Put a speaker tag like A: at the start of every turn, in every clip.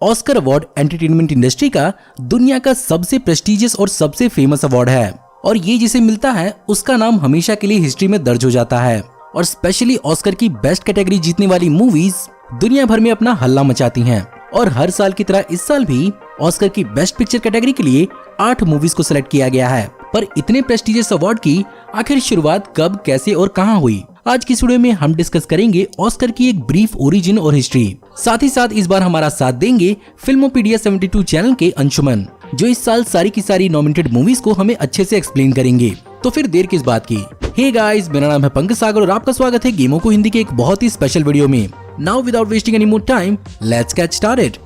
A: Oscar award entertainment industry का दुनिया का सबसे प्रेस्टिजियस और सबसे फेमस अवार्ड है और ये जिसे मिलता है उसका नाम हमेशा के लिए हिस्ट्री में दर्ज हो जाता है। और स्पेशली ऑस्कर की बेस्ट कैटेगरी जीतने वाली मूवीज दुनिया भर में अपना हल्ला मचाती हैं। और हर साल की तरह इस साल भी ऑस्कर की बेस्ट पिक्चर कैटेगरी के लिए 8 मूवीज को सिलेक्ट किया गया है। पर इतने प्रेस्टिजियस अवार्ड की आखिर शुरुआत कब, कैसे और कहां हुई, आज की वीडियो में हम डिस्कस करेंगे ऑस्कर की एक ब्रीफ ओरिजिन और हिस्ट्री। साथ ही साथ इस बार हमारा साथ देंगे फिल्मोपीडिया 72 चैनल के अंशुमन, जो इस साल सारी की सारी नॉमिनेटेड मूवीज को हमें अच्छे से एक्सप्लेन करेंगे। तो फिर देर किस बात की। हे गाइस, मेरा नाम है पंकज सागर और आपका स्वागत है गेमों को हिंदी के एक बहुत ही स्पेशल वीडियो में। Now without wasting any more time, let's get started.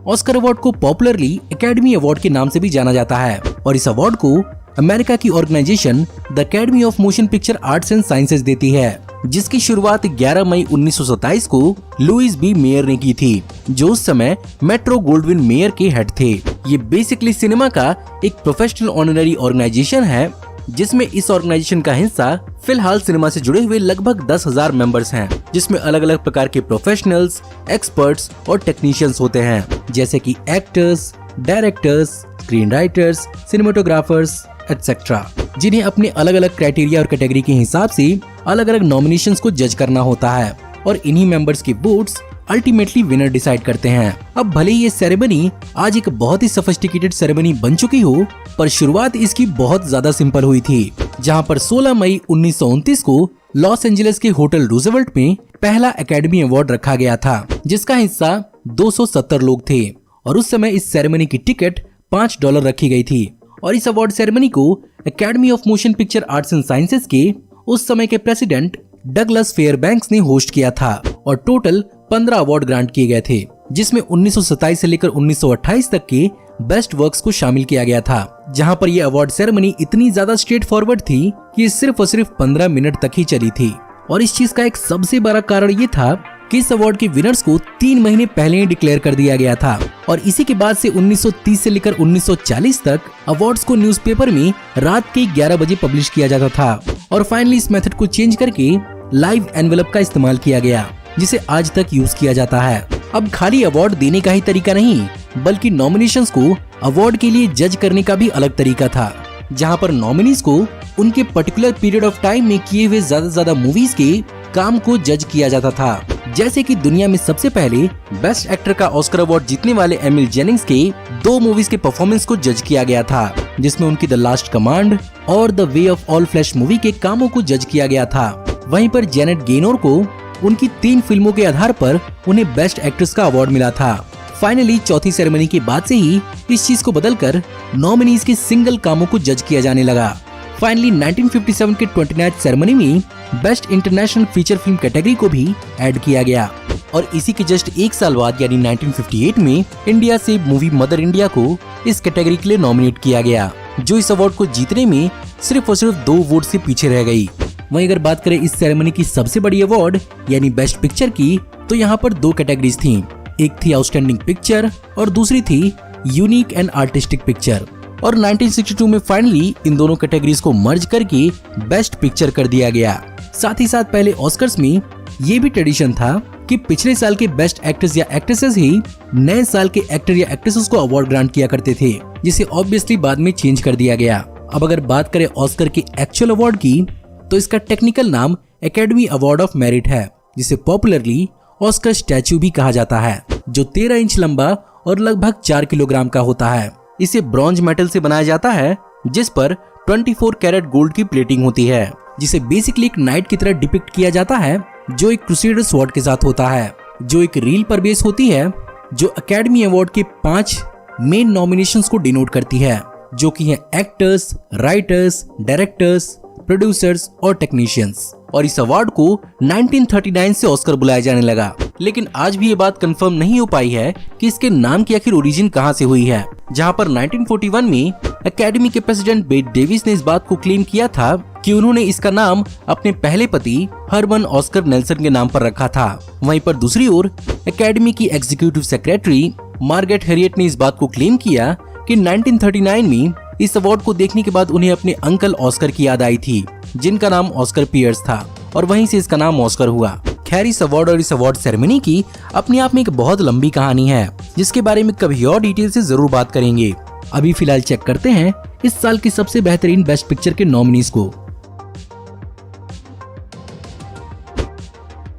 A: Oscar award को पॉपुलरली एकेडमी अवार्ड के नाम से भी जाना जाता है और इस अवार्ड को अमेरिका की organisation the Academy of Motion Picture Arts and Sciences देती है, जिसकी शुरुआत 11 मई 1927 को लुइस बी मेयर ने की थी, जो उस समय मेट्रो गोल्डविन मेयर के हेड थे। ये बेसिकली सिनेमा का एक प्रोफेशनल ऑनररी ऑर्गेनाइजेशन है, जिसमें इस ऑर्गेनाइजेशन का हिस्सा फिलहाल सिनेमा से जुड़े हुए लगभग 10,000 मेंबर्स हैं, जिसमें अलग अलग प्रकार के प्रोफेशनल्स, एक्सपर्ट्स और टेक्नीशियंस होते हैं, जैसे कि actors, directors, screen writers, cinematographers etcetera, जिन्हें अपने अलग अलग क्राइटेरिया और कैटेगरी के हिसाब से अलग अलग नॉमिनेशंस को जज करना होता है और इन्हीं मेंबर्स की वोट्स अल्टीमेटली विनर डिसाइड करते हैं। अब भले ही ये सेरेमनी आज एक बहुत ही सोफिस्टिकेटेड सेरेमनी बन चुकी हो, पर शुरुआत इसकी बहुत ज्यादा सिंपल हुई थी, जहां पर 16 मई 1929 को लॉस एंजलिस के होटल रूजवेल्ट में पहला एकेडमी अवार्ड रखा गया था, जिसका हिस्सा 270 लोग थे और उस समय इस सेरेमनी की टिकट $5 रखी गई थी। और इस अवार्ड सेरेमनी को academy of Motion Picture Arts and sciences के उस समय के प्रेसिडेंट डगलस फेयरबैंक्स ने होस्ट किया था और टोटल 15 अवार्ड ग्रांट किए गए थे, जिसमें 1927 से लेकर 1928 तक के बेस्ट वर्क्स को शामिल किया गया था। जहां पर यह अवार्ड सेरेमनी इतनी ज्यादा स्ट्रेट फॉरवर्ड थी कि सिर्फ और सिर्फ 15 मिनट तक ही चली थी। और इस चीज का एक सबसे बड़ा कारण ये था कि इस अवार्ड के विनर्स को 3 महीने पहले ही डिक्लेयर कर दिया गया था और इसी के बाद से 1930 से लेकर 1940 तक अवार्ड्स को न्यूज़पेपर में रात के 11 बजे पब्लिश किया जाता था। और फाइनली इस मेथड को चेंज करके लाइव एनवेलप का इस्तेमाल किया गया, जिसे आज तक यूज किया जाता है। अब खाली अवार्ड देने का ही तरीका नहीं, बल्कि नॉमिनेशंस को अवार्ड के लिए जज करने का भी अलग तरीका था, जहां पर नॉमिनीज को उनके पर्टिकुलर पीरियड ऑफ टाइम में किए हुए ज्यादा से ज्यादा मूवीज के काम को जज किया जाता था। जैसे कि दुनिया में सबसे पहले बेस्ट एक्टर का ऑस्कर अवार्ड जीतने वाले एमिल जेनिंग्स के 2 मूवीज के परफॉर्मेंस को जज किया गया था, जिसमें उनकी द लास्ट कमांड और the way of all flash movie के कामों को जज किया गया था। वहीं पर जेनेट गेनोर को उनकी 3 फिल्मों के आधार पर उन्हें बेस्ट एक्ट्रेस का अवार्ड मिला था। फाइनली चौथी सेरेमनी के बाद से ही इस चीज को बदलकर नॉमिनीज के सिंगल कामों को जज किया जाने लगा। फाइनली 1957 के 29th सेरेमनी में best international feature film category को भी ऐड किया गया और इसी के जस्ट 1 साल बाद यानी 1958 में इंडिया से मूवी मदर इंडिया को इस कैटेगरी के लिए नॉमिनेट किया गया, जो इस अवार्ड को जीतने में सिर्फ और सिर्फ 2 वोट से पीछे रह गई। वहीं अगर बात करें इस सेरेमनी की सबसे बड़ी अवार्ड यानी बेस्ट पिक्चर की, तो यहाँ पर 2 कैटेगरीज थी। एक थी आउटस्टैंडिंग पिक्चर और दूसरी थी यूनिक एंड आर्टिस्टिक पिक्चर। और 1962 में फाइनली इन दोनों कैटेगरीज को मर्ज करके बेस्ट पिक्चर कर दिया गया। साथ ही साथ पहले ऑस्कर्स में ये भी ट्रेडिशन था कि पिछले साल के बेस्ट एक्टर्स या एक्ट्रेसेस ही नए साल के एक्टर या एक्ट्रेसेस को अवार्ड ग्रांट किया करते थे, जिसे ऑब्वियसली बाद में चेंज कर दिया गया। अब अगर बात करें ऑस्कर के एक्चुअल अवार्ड की, तो इसका टेक्निकल नाम एकेडमी अवार्ड ऑफ मेरिट है, जिसे पॉपुलरली ऑस्कर स्टैच्यू भी कहा जाता है, जो 13 इंच लंबा और लगभग 4 किलोग्राम का होता है। इसे ब्रॉन्ज मेटल से बनाया जाता है, जिस पर 24 कैरेट गोल्ड की प्लेटिंग होती है, जिसे बेसिकली एक नाइट की तरह डिपिक्ट किया जाता है, जो एक क्रूसेडर स्वॉर्ड के साथ होता है, जो एक रील पर बेस होती है, जो एकेडमी अवार्ड के 5 मेन नॉमिनेशंस को डिनोट करती है, जो कि हैं एक्टर्स, राइटर्स, डायरेक्टर्स, प्रोड्यूसर्स और टेक्नीशियंस। और इस अवार्ड को 1939 से ऑस्कर बुलाया जाने लगा, लेकिन आज भी ये बात कंफर्म नहीं हो पाई है कि इसके नाम की आखिर ओरिजिन कहां से हुई है। जहां पर 1941 में एकेडमी के प्रेसिडेंट बेट डेविस ने इस बात को क्लेम किया था कि उन्होंने इसका नाम अपने पहले पति हर्मन ऑस्कर नेल्सन के नाम पर रखा था। वहीं पर दूसरी ओर एकेडमी की एग्जीक्यूटिव सेक्रेटरी मार्गरेट हैरियट ने इस बात को क्लेम किया कि 1939 में इस अवार्ड को देखने के बाद उन्हें अपने अंकल ऑस्कर की याद आई थी, जिनका नाम ऑस्कर पियर्स था, और वहीं से इसका नाम ऑस्कर हुआ। खैर इस अवार्ड और इस अवार्ड सेरेमनी की अपने आप में एक बहुत लंबी कहानी है, जिसके बारे में कभी और डिटेल से जरूर बात करेंगे। अभी फिलहाल चेक करते हैं इस साल की सबसे बेहतरीन बेस्ट पिक्चर के नॉमिनीज को।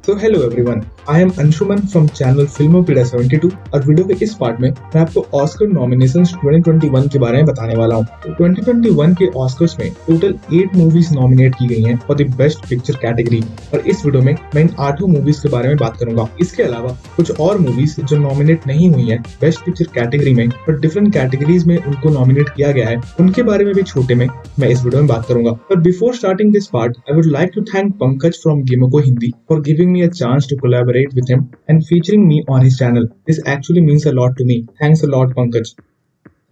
B: तो hello everyone, I am Anshuman from channel Filmopedia 72 और वीडियो के इस पार्ट में मैं आपको ऑस्कर नॉमिनेशंस 2021 के बारे में बताने वाला हूँ। तो 2021 के ऑस्कर्स में टोटल 8 मूवीज नॉमिनेट की गई हैं for the best picture category, और इस वीडियो में मैं इन 8 मूवीज के बारे में बात करूंगा। इसके अलावा कुछ और मूवीज जो नॉमिनेट नहीं हुई है बेस्ट पिक्चर कैटेगरी में पर डिफरेंट कैटेगरीज में उनको नॉमिनेट किया गया है, उनके बारे में भी छोटे में मैं इस वीडियो में बात करूंगा। पर before starting this part I would like to thank Pankaj from Gimoko Hindi for giving me a chance to collaborate with him and featuring me on his channel. This actually means a lot to me. Thanks a lot, Pankaj.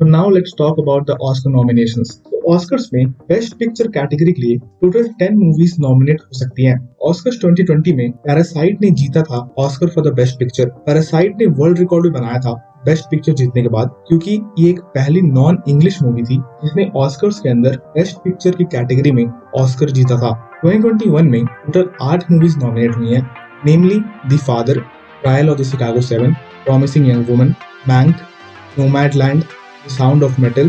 B: So now let's talk about the Oscar nominations. तो Oscars में Best Picture category के लिए total 10 movies nominate हो सकती हैं। Oscars 2020 में parasite ने जीता था Oscar for the best picture. Parasite ने वर्ल्ड रिकॉर्ड भी बनाया था बेस्ट पिक्चर जीतने के बाद, क्योंकि ये एक पहली नॉन इंग्लिश मूवी थी जिसने ऑस्कर्स के अंदर बेस्ट पिक्चर की कैटेगरी में ऑस्कर जीता था। 2021 में टोटल 8 मूवीज नॉमिनेट हुई हैं, namely the father, trial of the Chicago 7, promising young woman, Mank, Nomadland, the sound of metal,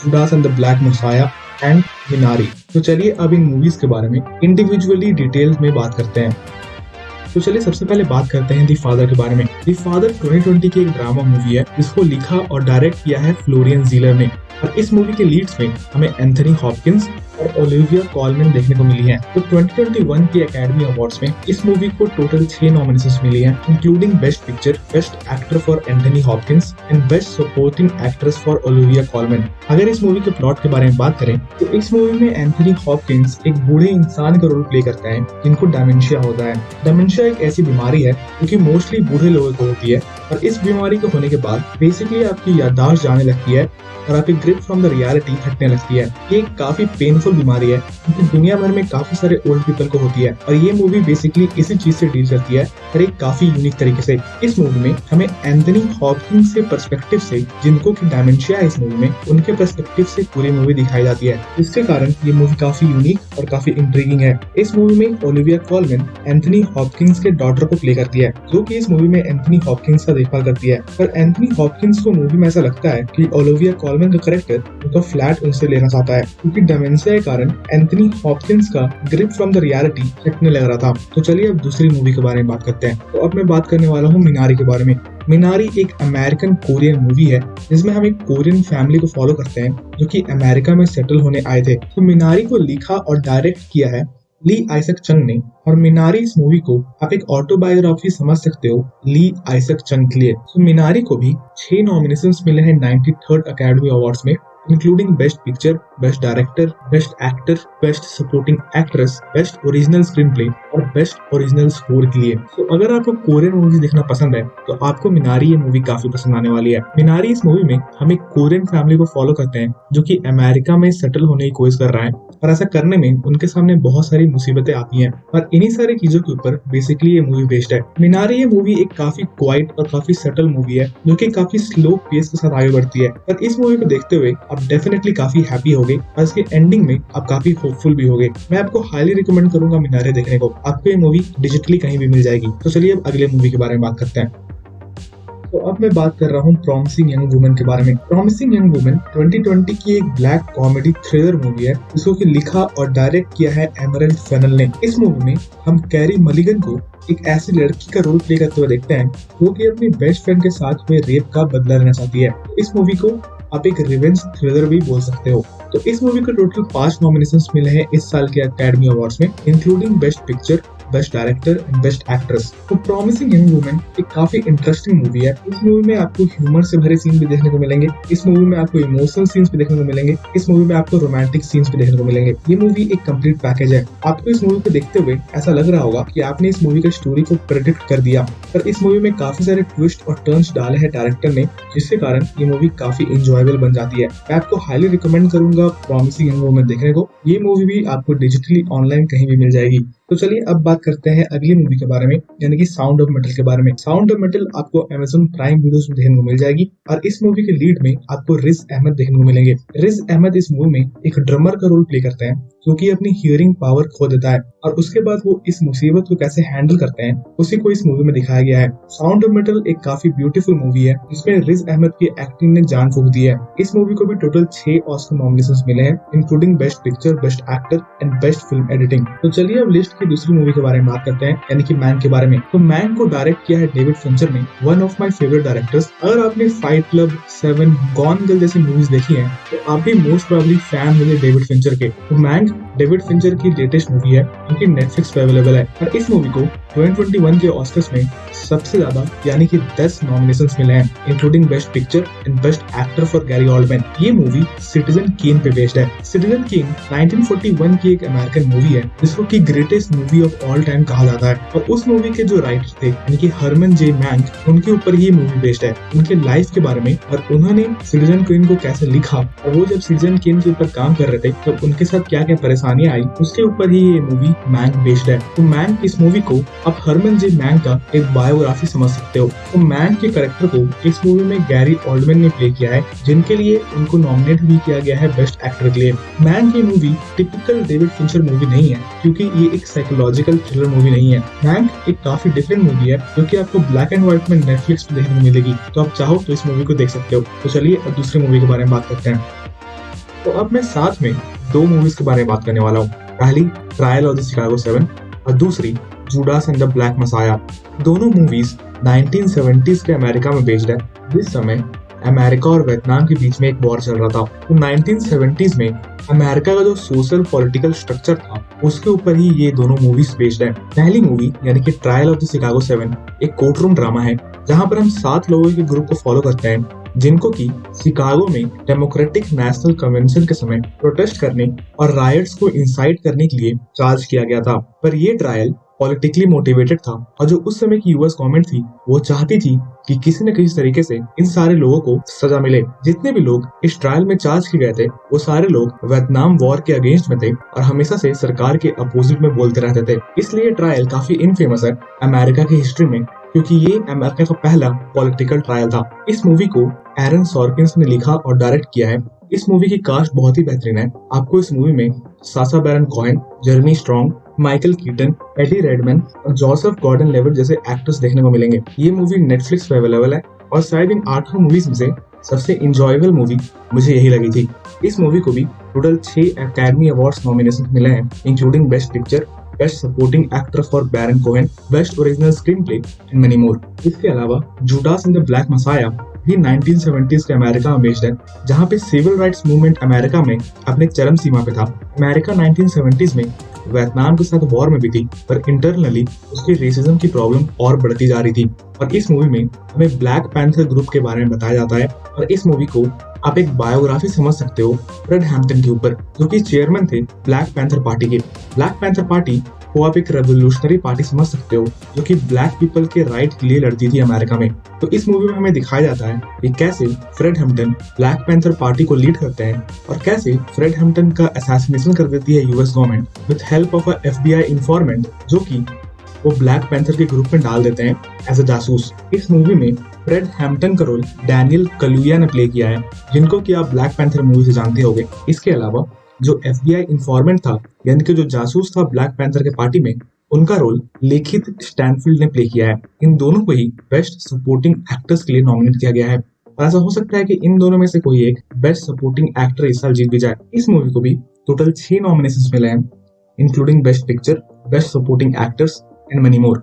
B: Judas and the black Messiah and Minari. तो चलिए अब इन मूवीज के बारे में इंडिविजुअली डिटेल्स में बात करते हैं। तो चलिए सबसे पहले बात करते हैं दी फादर के बारे में। दी फादर 2020 की एक ड्रामा मूवी है जिसको लिखा और डायरेक्ट किया है फ्लोरियन ज़ीलर ने, और इस मूवी के लीड्स में हमें एंथनी हॉपकिंस और ओलिविया कॉलमैन देखने को मिली हैं। तो 2021 की एकेडमी अवार्ड्स में इस मूवी को टोटल 6 नॉमिनेशंस मिली हैं, including best picture, best actor for Anthony Hopkins and best supporting actress for Olivia Coleman. अगर इस मूवी के प्लॉट के बारे में बात करें तो इस मूवी में एंथनी हॉपकिंस एक बूढ़े इंसान का रोल प्ले करते हैं जिनको डायमेंशिया होता है। डायमेंशिया एक ऐसी बीमारी है जो कि मोस्टली बूढ़े लोगों को होती है, और इस बीमारी को होने के बाद बेसिकली आपकी याददाश्त जाने लगती है और आपकी ग्रिप फ्रॉम द रियलिटी हटने लगती है। ये एक काफी पेनफुल बीमारी है क्योंकि दुनिया भर में काफी सारे ओल्ड पीपल को होती है, और ये मूवी बेसिकली इसी चीज से डील करती है और एक काफी यूनिक तरीके से। इस मूवी में हमें एंथनी हॉपकिंस से पर्सपेक्टिव से, जिनको की डायमेंशिया है इस मूवी में, उनके पर्सपेक्टिव से पूरी मूवी दिखाई जाती है, जिसके कारण ये मूवी काफी यूनिक और काफी इंट्रिगिंग है। इस मूवी में ओलिविया कॉलमैन एंथनी हॉपकिंस के डॉटर को प्ले करती है, जो कि इस मूवी में एंथनी हॉपकिंस का देखभाल करती है। पर एंथनी हॉपकिंस को मूवी में ऐसा लगता है कि ओलिविया कॉलमैन का कैरेक्टर उनका फ्लैट उनसे लेना चाहता है, क्योंकि डायमेंशिया के कारण एंथनी हॉपकिंस का ग्रिप फ्रॉम द रियलिटी हटने लग रहा था। तो चलिए अब दूसरी मूवी के बारे में बात करते हैं। तो अब मैं बात करने वाला हूँ मिनारी के बारे में। मिनारी एक अमेरिकन कोरियन मूवी है जिसमें हम एक कोरियन फैमिली को फॉलो करते हैं जो कि अमेरिका में सेटल होने आए थे। तो मिनारी को लिखा और डायरेक्ट किया है ली आइजक चंग ने, और मिनारी इस मूवी को आप एक ऑटोबायोग्राफी समझ सकते हो ली आइजक चंग के लिए। तो मिनारी को भी 6 नॉमिनेशंस मिले हैं 93rd अकेडमी अवार्ड्स में, including best picture, best director, best actor, best supporting actress, best original screen play और बेस्ट ओरिजिनल स्कोर के लिए। तो अगर आपको कोरियन मूवीज देखना पसंद है तो आपको मिनारी ये मूवी काफी पसंद आने वाली है। मिनारी इस मूवी में हम एक कोरियन फैमिली को फॉलो करते हैं जो कि अमेरिका में सेटल होने की कोशिश कर रहा है, और ऐसा करने में उनके सामने बहुत सारी मुसीबतें आती हैं, और इन्हीं सारी चीजों के ऊपर बेसिकली ये मूवी बेस्ड है। मिनारी ये मूवी एक काफी क्वाइट और काफी सेटल मूवी है जो कि काफी स्लो पेस के साथ आगे बढ़ती है, पर इस मूवी को देखते हुए आप डेफिनेटली काफी हैप्पी होगे और इसके एंडिंग में आप काफी होपफुल भी होगे। मैं आपको हाईली रिकमेंड करूंगा मिनारी देखने को। आपको ये मूवी डिजिटली कहीं भी मिल जाएगी। तो चलिए अब अगले मूवी के बारे में बात करते हैं। तो अब मैं बात कर रहा हूँ प्रॉमिसिंग यंग वुमन के बारे में। प्रॉमिसिंग यंग वुमन 2020 की एक ब्लैक कॉमेडी थ्रिलर मूवी है जिसको कि लिखा और डायरेक्ट किया है एमरल्ड फेनल ने। इस मूवी में हम कैरी मलिगन को एक ऐसी लड़की का रोल प्ले करते हुए देखते हैं जो कि अपनी बेस्ट फ्रेंड के साथ हुए रेप का बदला लेना चाहती है। इस मूवी को आप एक रिवेंज थ्रिलर भी बोल सकते हो। तो इस मूवी को टोटल 5 नॉमिनेशंस मिले हैं इस साल के एकेडमी अवार्ड्स में, including best picture, best director and best actress. तो प्रॉमिसिंग यंग वुमन एक काफी इंटरेस्टिंग मूवी है। इस मूवी में आपको ह्यूमर से भरे सीन भी देखने को मिलेंगे, इस मूवी में आपको इमोशनल सीन्स भी देखने को मिलेंगे, इस मूवी में आपको रोमांटिक सीन्स भी देखने को मिलेंगे। ये मूवी एक कंप्लीट पैकेज है। आपको इस मूवी को देखते हुए ऐसा लग रहा होगा कि आपने इस मूवी की स्टोरी को प्रेडिक्ट कर दिया, पर इस मूवी में काफी सारे ट्विस्ट और टर्न्स डाले हैं डायरेक्टर ने, जिसके कारण ये मूवी काफी इंजॉयबल बन जाती है। मैं आपको हाईली रिकमेंड करूंगा प्रॉमिसिंग यंग वुमन देखने को। ये मूवी भी आपको डिजिटली ऑनलाइन कहीं भी मिल जाएगी। तो चलिए अब बात करते हैं अगली मूवी के बारे में, यानी कि साउंड ऑफ मेटल के बारे में। साउंड ऑफ मेटल आपको Amazon प्राइम वीडियोस में देखने को मिल जाएगी, और इस मूवी के लीड में आपको रिज अहमद देखने को मिलेंगे। रिज अहमद इस मूवी में एक ड्रमर का रोल प्ले करते हैं क्योंकि अपनी हियरिंग पावर खो देता है और उसके बाद वो इस मुसीबत को कैसे हैंडल करते हैं उसी को इस मूवी में दिखाया गया है। साउंड ऑफ मेटल एक काफी ब्यूटीफुल मूवी है जिसमें रिज अहमद की एक्टिंग ने जान फूंक दी है। इस मूवी को भी टोटल 6 ऑस्कर नॉमिनेशंस मिले हैं, including best picture, best actor and best film editing. तो चलिए अब लिस्ट की दूसरी मूवी के बारे में बात करते हैं, यानी कि मैन के बारे में। तो मैन को डायरेक्ट किया है डेविड फिंचर ने, one of my favourite directors. अगर आपने फाइट क्लब, 7, गॉन गर्ल जैसी मूवीज देखी हैं तो आप भी मोस्ट प्रोबेबली फैन होंगे डेविड फिंचर के। तो मैन डेविड फिंचर की लेटेस्ट मूवी है जो कि नेटफ्लिक्स पे अवेलेबल है और इस मूवी को 2021 के ऑस्कर्स में सबसे ज्यादा यानी कि 10 नॉमिनेशंस मिले हैं, including best picture and best actor for Gary Oldman. ये मूवी सिटीजन केन पे बेस्ड है। सिटीजन केन 1941 की एक अमेरिकन मूवी है जिसको कि greatest movie of all time कहा जाता है और उस मूवी के जो राइटर्स थे यानी कि हरमन जे मैंक, उनके ऊपर ये मूवी बेस्ड है, उनके लाइफ के बारे में और उन्होंने सिटीजन केन को कैसे लिखा और वो जब सिटीजन केन के ऊपर काम कर रहे थे तो उनके साथ क्या क्या परेशानियां आई उसके ऊपर ही ये मूवी मैंक बेस्ड है। तो मैंक इस मूवी को आप हरमन जे मैंक का एक बायोग्राफी समझ सकते हो। तो मैंक के कैरेक्टर को इस मूवी में गैरी ओल्डमैन ने प्ले किया है जिनके लिए उनको नॉमिनेट भी किया गया है बेस्ट एक्टर के लिए। मैंक की movie typical David Fincher movie नहीं है क्योंकि ये एक साइकोलॉजिकल थ्रिलर मूवी नहीं है। मैंक एक काफी डिफरेंट मूवी है जो कि आपको ब्लैक एंड व्हाइट में नेटफ्लिक्स पे देखने को मिलेगी, तो आप चाहो तो इस मूवी को देख सकते हो। तो चलिए अब दूसरी मूवी के बारे में बात करते हैं। तो अब मैं साथ में 2 मूवीज के बारे में बात करने वाला हूँ। पहली ट्रायल ऑफ द शिकागो 7 और दूसरी Judas and the Black Messiah. दोनों मूवीज 1970s के अमेरिका में बेस्ड है जिस समय अमेरिका और वियतनाम के बीच में एक वॉर चल रहा था। तो 1970s में अमेरिका का जो सोशल पॉलिटिकल स्ट्रक्चर था उसके ऊपर ही ये दोनों मूवीज बेस्ड है। पहली मूवी यानी कि ट्रायल ऑफ द शिकागो 7 एक कोर्ट रूम ड्रामा है जहां पर हम 7 लोगों के ग्रुप को फॉलो करते हैं जिनको कि शिकागो में डेमोक्रेटिक नेशनल कन्वेंशन के समय प्रोटेस्ट करने और राइट्स को इंसाइट करने के लिए चार्ज किया गया था। पर ये ट्रायल पॉलिटिकली मोटिवेटेड था और जो उस समय की यूएस गवर्नमेंट थी वो चाहती थी कि किसी न किसी तरीके से इन सारे लोगों को सजा मिले। जितने भी लोग इस ट्रायल में चार्ज किए गए थे वो सारे लोग वियतनाम वॉर के अगेंस्ट में थे और हमेशा से सरकार के अपोजिट में बोलते रहते थे। इसलिए ट्रायल काफी इनफेमस है अमेरिका की हिस्ट्री में क्योंकि ये अमेरिका का पहला पॉलिटिकल ट्रायल था। इस मूवी को एरन सॉर्किन्स ने लिखा और डायरेक्ट किया है। इस मूवी की कास्ट बहुत ही बेहतरीन है। आपको इस मूवी में Sacha Baron Cohen, Jeremy Strong, Michael Keaton, Eddie Redmayne और जोसेफ गॉर्डन लेविट जैसे एक्टर्स देखने को मिलेंगे। ये मूवी नेटफ्लिक्स पे अवेलेबल है और शायद इन 8 मूवीज में से सबसे इंजॉयबल मूवी मुझे यही लगी थी। इस मूवी को भी टोटल 6 अकेडमी अवार्ड्स नॉमिनेशन मिले हैं, including best picture, best supporting actor for Baron Cohen, best original screenplay and many more. इसके अलावा Judas and the Black Messiah भी 1970s के अमेरिका में बेस्ड है जहाँ पे सिविल राइट्स मूवमेंट अमेरिका में अपने चरम सीमा पे था। अमेरिका 1970s में वियतनाम के साथ वॉर में भी थी पर इंटरनली उसकी रेसिज्म की प्रॉब्लम और बढ़ती जा रही थी और इस मूवी में हमें ब्लैक पैंथर ग्रुप के बारे में बताया जाता है और इस मूवी को आप एक बायोग्राफी समझ सकते हो फ्रेड हैम्पटन के ऊपर जो कि चेयरमैन थे ब्लैक पैंथर पार्टी के। ब्लैक पैंथर पार्टी को आप एक रेवोल्यूशनरी पार्टी समझ सकते हो जो कि ब्लैक पीपल के राइट के लिए लड़ती थी अमेरिका में। तो इस मूवी में हमें दिखाया जाता है कि कैसे Fred Hampton Black Panther Party को लीड करते हैं और कैसे फ्रेड हैम्पटन का असैसिनेशन कर देती है US government with help of a FBI informant जो कि वो ब्लैक पैंथर के ग्रुप में डाल देते हैं एज अ जासूस। इस मूवी में फ्रेड हैम्पटन का रोल डैनियल कलुया ने प्ले किया है जिनको कि आप ब्लैक पैंथर मूवी से जानते होंगे। इसके अलावा जो FBI इन्फॉर्मेंट था यानी कि जो जासूस था ब्लैक पैंथर के पार्टी में, उनका रोल लिखित स्टैनफील्ड ने प्ले किया है। इन दोनों को ही बेस्ट सपोर्टिंग एक्टर्स के लिए नॉमिनेट किया गया है और ऐसा हो सकता है कि इन दोनों में से कोई एक बेस्ट सपोर्टिंग एक्टर इस साल जीत भी जाए। इस मूवी को भी टोटल 6 नॉमिनेशंस मिले हैं, including best picture, best supporting actors and many more.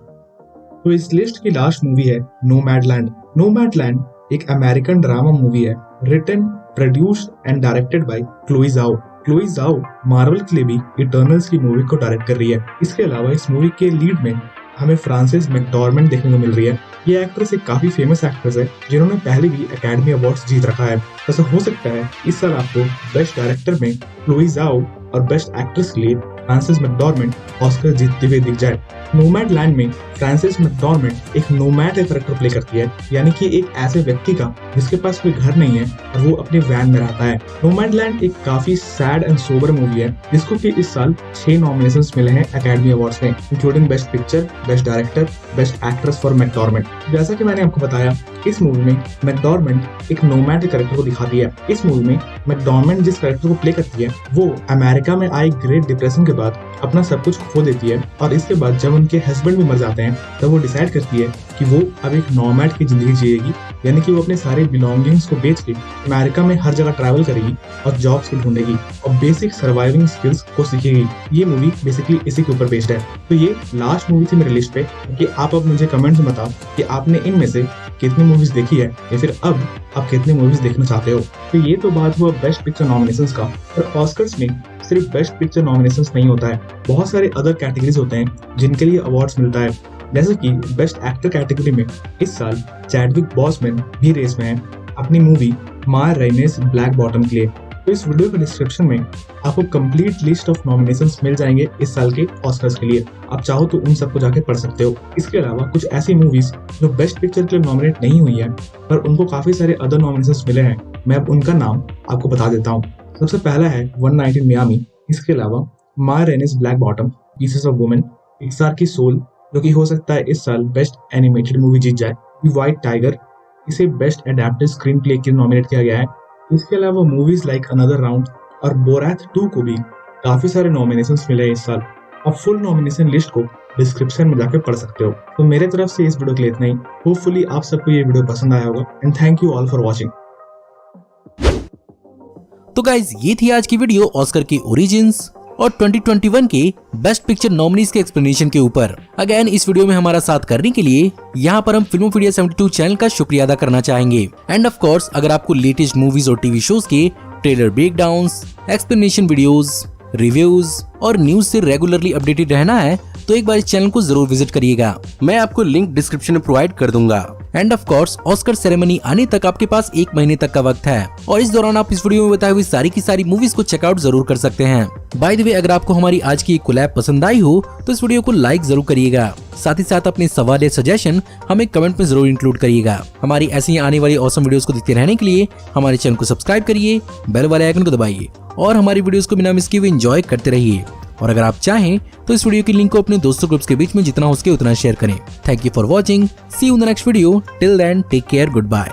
B: तो इस लिस्ट की लास्ट मूवी है नोमैडलैंड। नोमैडलैंड एक अमेरिकन ड्रामा मूवी है, written, produced and directed by Chloe Zhao. Chloe Zhao Marvel के लिए भी इटर्नल्स की मूवी को डायरेक्ट कर रही है। इसके अलावा इस मूवी के लीड में हमें फ्रांसिस मैकडॉर्मैंड देखने को मिल रही है। ये एक्ट्रेस एक काफी फेमस एक्ट्रेस है जिन्होंने पहले भी एकेडमी अवार्ड्स जीत रखा है। ऐसा हो सकता है इस साल आपको बेस्ट डायरेक्टर में क्लोई ज़ाओ और बेस्ट एक्ट्रेस के लिए फ्रांसिस मैकडॉर्मैंड ऑस्कर जीतते हुए दिख जाए। नोमैडलैंड में फ्रांसिस मैकडॉर्मेंट एक नोमैड का कैरेक्टर प्ले करती है, यानी कि एक ऐसे व्यक्ति का जिसके पास कोई घर नहीं है और वो अपने वैन में रहता है। नोमैडलैंड एक काफी सैड एंड सोबर मूवी है जिसको कि इस साल 6 नॉमिनेशंस मिले हैं एकेडमी अवार्ड्स में, including best picture, best director, best actress for McDormand. जैसा कि मैंने आपको बताया, इस मूवी में मैकडॉर्मेंट एक नोमैड के कैरेक्टर को दिखाती है। इस मूवी में मैकडॉर्मेंट जिस कैरेक्टर को प्ले करती है वो अमेरिका में आई ग्रेट डिप्रेशन के बाद अपना सब कुछ खो देती है और इसके बाद जब उनके हस्बैंड भी मर जाते हैं तब वो डिसाइड करती है कि वो अब एक नॉमैड की जिंदगी जिएगी, यानी कि वो अपने सारे बिलोंगिंग्स को बेच के अमेरिका में हर जगह ट्रैवल करेगी और जॉब्स को ढूंढेगी और बेसिक सर्वाइविंग स्किल्स को सीखेगी। ये मूवी बेसिकली इसी के ऊपर बेस्ड है। तो ये लास्ट मूवी थी मेरी लिस्ट पे कि आप अब मुझे कमेंट्स में बताओ कि आपने इनमें से कितनी मूवीज देखी है या फिर अब आप कितनी मूवीज देखना चाहते हो। तो ये तो बात हुआ बेस्ट पिक्चर नॉमिनेशंस का, पर ऑस्कर्स में सिर्फ बेस्ट पिक्चर नॉमिनेशंस नहीं होता है, बहुत सारे अदर कैटेगरीज होते हैं जिनके लिए अवार्ड्स मिलता है। जैसे कि बेस्ट एक्टर कैटेगरी में इस साल चैडविक बॉसमैन भी रेस में है अपनी मूवी मा रेनेस ब्लैक बॉटम के लिए। तो इस वीडियो के डिस्क्रिप्शन में आपको कंप्लीट लिस्ट ऑफ नॉमिनेशंस मिल जाएंगे इस साल के ऑस्कर्स के लिए, आप चाहो तो उन सबको जाके पढ़ सकते हो। इसके अलावा कुछ ऐसी मूवीज जो बेस्ट पिक्चर के लिए नॉमिनेट नहीं हुई है पर उनको काफी सारे अदर नॉमिनेशंस मिले हैं, मैं अब उनका नाम आपको बता देता हूँ। सबसे पहला है वन नाइट इन मियामी, इसके अलावा Ma Rainey's black bottom, pieces of women, Pixar की सोल जो कि हो सकता है इस साल बेस्ट एनिमेटेड मूवी जीत जाए, व्हाइट टाइगर, इसे बेस्ट एडेप्टेड स्क्रीन प्ले के लिए नॉमिनेट किया गया है। इसके अलावा मूवीज लाइक अनदर राउंड और बोराथ 2 को भी काफी सारे नॉमिनेशंस मिले हैं इस साल। आप फुल नॉमिनेशन लिस्ट को डिस्क्रिप्शन में जाकर पढ़ सकते हो। तो मेरे तरफ से इस वीडियो के लिए इतना ही। होपफुली आप सबको ये वीडियो पसंद आया होगा and thank you all for watching.
A: तो गाइज ये थी आज की वीडियो ऑस्कर की ओरिजिन्स और 2021 के बेस्ट पिक्चर नॉमिनीज के एक्सप्लेनेशन के ऊपर। अगेन इस वीडियो में हमारा साथ करने के लिए यहाँ पर हम फिल्मोपीडिया 72 चैनल का शुक्रिया अदा करना चाहेंगे। एंड ऑफ कोर्स अगर आपको लेटेस्ट मूवीज और टीवी शोज के trailer breakdowns, explanation videos, reviews और न्यूज से रेगुलरली अपडेटेड रहना है तो एक बार इस चैनल को जरूर विजिट करिएगा। मैं आपको लिंक डिस्क्रिप्शन में प्रोवाइड कर दूंगा। End of course Oscar ceremony आने तक आपके पास 1 महीने तक का वक्त है और इस दौरान आप इस वीडियो में बताई हुई सारी की सारी मूवीज को चेकआउट जरूर कर सकते हैं। बाय द वे अगर आपको हमारी आज की कोलैब पसंद आई हो तो इस वीडियो को लाइक जरूर करिएगा, साथ ही साथ अपने सवाल या सजेशन हमें कमेंट में जरूर इंक्लूड करिएगा। हमारी ऐसी ही आने वाली ऑसम वीडियोस को देखते रहने के लिए हमारे चैनल को सब्सक्राइब करिए, बेल वाले आइकन को दबाइए और हमारी वीडियोस को बिना मिस किए एंजॉय करते रहिए। और अगर आप चाहें तो इस वीडियो की लिंक को अपने दोस्तों ग्रुप्स के बीच में जितना हो सके उतना शेयर करें। Thank you for watching, see you in the next video, till then take care, good bye.